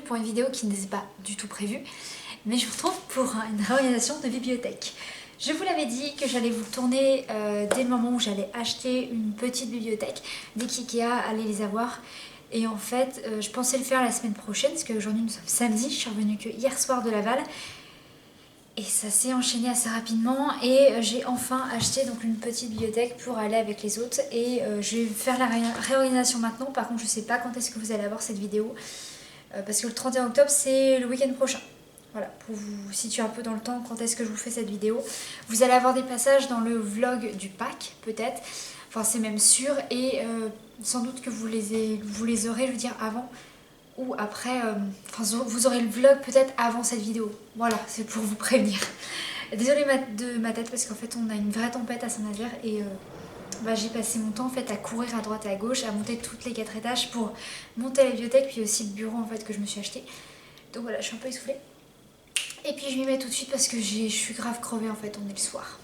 pour une vidéo qui n'était pas du tout prévue, mais je vous retrouve pour une réorganisation de bibliothèque. Je vous l'avais dit que j'allais vous tourner dès le moment où j'allais acheter une petite bibliothèque, dès qu'IKEA allait les avoir. Et en fait, je pensais le faire la semaine prochaine, parce qu'aujourd'hui nous sommes samedi, je suis revenue que hier soir de Laval. Et ça s'est enchaîné assez rapidement et j'ai enfin acheté donc une petite bibliothèque pour aller avec les autres. Et je vais faire la réorganisation maintenant. Par contre, je sais pas quand est-ce que vous allez avoir cette vidéo. Parce que le 31 octobre, c'est le week-end prochain. Voilà, pour vous situer un peu dans le temps, quand est-ce que je vous fais cette vidéo. Vous allez avoir des passages dans le vlog du pack, peut-être. Enfin, c'est même sûr. Et sans doute que vous les aurez, je veux dire, avant ou après, vous aurez le vlog peut-être avant cette vidéo. Voilà, c'est pour vous prévenir. Désolée de ma tête parce qu'en fait on a une vraie tempête à Saint-Nazaire et j'ai passé mon temps en fait à courir à droite et à gauche, à monter toutes les 4 étages pour monter la bibliothèque, puis aussi le bureau en fait que je me suis acheté. Donc voilà, je suis un peu essoufflée. Et puis je m'y mets tout de suite parce que je suis grave crevée en fait, on est le soir.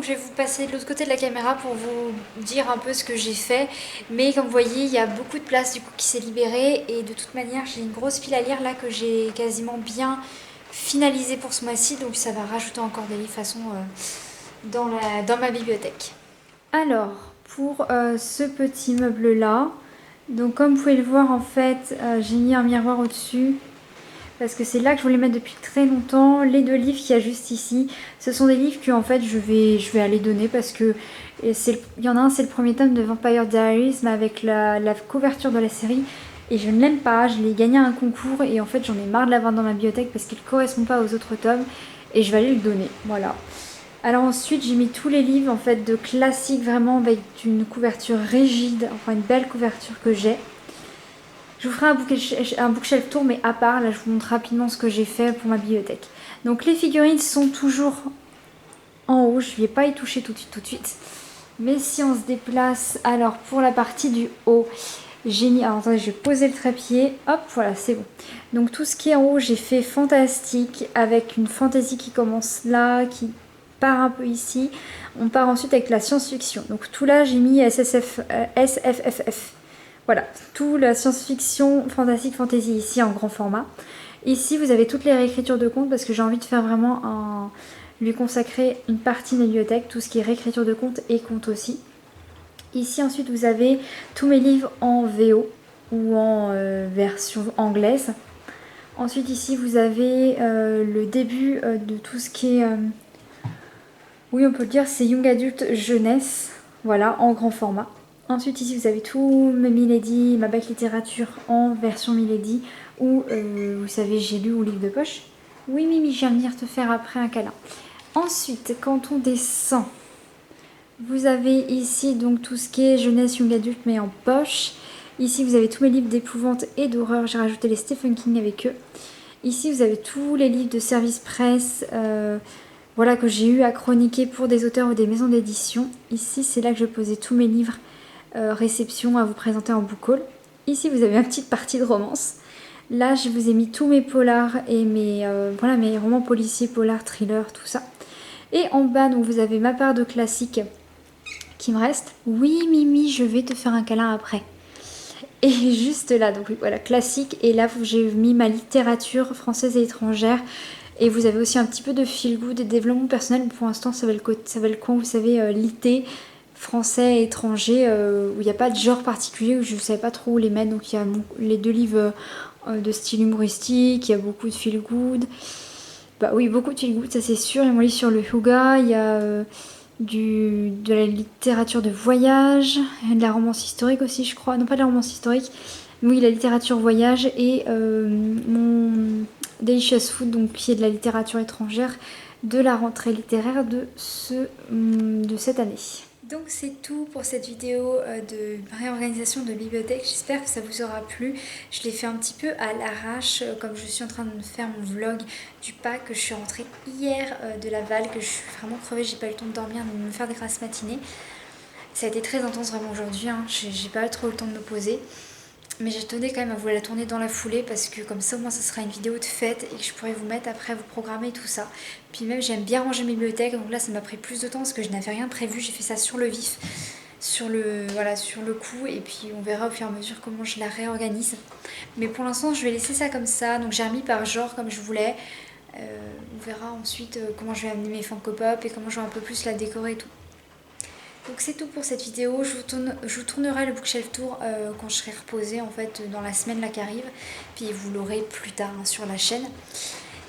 je vais vous passer de l'autre côté de la caméra pour vous dire un peu ce que j'ai fait. Mais comme vous voyez, il y a beaucoup de place du coup qui s'est libérée. Et de toute manière, j'ai une grosse pile à lire là que j'ai quasiment bien finalisée pour ce mois-ci. Donc ça va rajouter encore des livres de façon dans ma bibliothèque. Alors, pour ce petit meuble là, donc comme vous pouvez le voir en fait, j'ai mis un miroir au-dessus. Parce que c'est là que je voulais mettre depuis très longtemps. Les 2 livres qu'il y a juste ici, ce sont des livres que en fait je vais aller donner parce que il y en a un, c'est le premier tome de Vampire Diaries, mais avec la couverture de la série. Et je ne l'aime pas, je l'ai gagné à un concours et en fait j'en ai marre de l'avoir dans ma bibliothèque parce qu'il ne correspond pas aux autres tomes. Et je vais aller le donner, voilà. Alors ensuite j'ai mis tous les livres en fait de classiques vraiment avec une couverture rigide, enfin une belle couverture que j'ai. Je vous ferai un bookshelf tour mais à part, là je vous montre rapidement ce que j'ai fait pour ma bibliothèque. Donc les figurines sont toujours en haut, je ne vais pas y toucher tout de suite. Mais si on se déplace, alors pour la partie du haut, j'ai mis, alors attendez je vais poser le trépied, hop voilà c'est bon. Donc tout ce qui est en haut j'ai fait fantastique avec une fantaisie qui commence là, qui part un peu ici. On part ensuite avec la science-fiction. Donc tout là j'ai mis SFFF. Voilà, tout la science-fiction, fantastique, fantasy ici en grand format. Ici, vous avez toutes les réécritures de contes parce que j'ai envie de faire vraiment lui consacrer une partie de la bibliothèque, tout ce qui est réécriture de contes et contes aussi. Ici, ensuite, vous avez tous mes livres en VO ou en version anglaise. Ensuite, ici, vous avez le début de tout ce qui est... oui, on peut le dire, c'est Young Adult Jeunesse, voilà, en grand format. Ensuite ici vous avez tout mes Milady, ma bac littérature en version Milady ou vous savez j'ai lu au livre de poche. Oui Mimi, je viens venir te faire après un câlin. Ensuite quand on descend, vous avez ici donc tout ce qui est jeunesse young adulte mais en poche. Ici vous avez tous mes livres d'épouvante et d'horreur, j'ai rajouté les Stephen King avec eux. Ici vous avez tous les livres de service presse, voilà, que j'ai eu à chroniquer pour des auteurs ou des maisons d'édition. Ici c'est là que je posais tous mes livres réception à vous présenter en book haul. Ici vous avez une petite partie de romance. Là je vous ai mis tous mes polars et voilà, mes romans policiers, polars, thrillers, tout ça. Et en bas donc vous avez ma part de classiques qui me reste. Oui Mimi, je vais te faire un câlin après. Et juste là, donc voilà, classique. Et là j'ai mis ma littérature française et étrangère. Et vous avez aussi un petit peu de feel good et développement personnel. Pour l'instant ça va le coin, vous savez, litté, français et étranger, où il n'y a pas de genre particulier, où je ne savais pas trop où les mettre. Donc il y a les 2 livres de style humoristique, il y a beaucoup de feel good. Bah oui, beaucoup de feel good, ça c'est sûr. Il y a mon livre sur le yoga, il y a de la littérature de voyage, de la romance historique aussi je crois. Non pas de la romance historique, mais oui la littérature voyage et mon Delicious Food, donc qui est de la littérature étrangère de la rentrée littéraire de cette année. Donc c'est tout pour cette vidéo de réorganisation de bibliothèque. J'espère que ça vous aura plu. Je l'ai fait un petit peu à l'arrache, comme je suis en train de faire mon vlog du pack, que je suis rentrée hier de Laval, que je suis vraiment crevée, j'ai pas eu le temps de dormir, de me faire des grasses matinées. Ça a été très intense vraiment aujourd'hui, hein. J'ai pas trop eu le temps de me poser. Mais j'ai tenu quand même à vous la tourner dans la foulée parce que comme ça au moins ça sera une vidéo de fête et que je pourrais vous mettre après, vous programmer tout ça. Puis même j'aime bien ranger mes bibliothèques, donc là ça m'a pris plus de temps parce que je n'avais rien prévu, j'ai fait ça sur le vif, sur le coup, et puis on verra au fur et à mesure comment je la réorganise. Mais pour l'instant je vais laisser ça comme ça, donc j'ai remis par genre comme je voulais. On verra ensuite comment je vais amener mes Funko Pop et comment je vais un peu plus la décorer et tout. Donc c'est tout pour cette vidéo, je vous tournerai le bookshelf tour quand je serai reposée en fait dans la semaine là qui arrive. Puis vous l'aurez plus tard hein, sur la chaîne.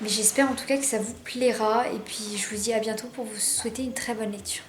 Mais j'espère en tout cas que ça vous plaira et puis je vous dis à bientôt pour vous souhaiter une très bonne lecture.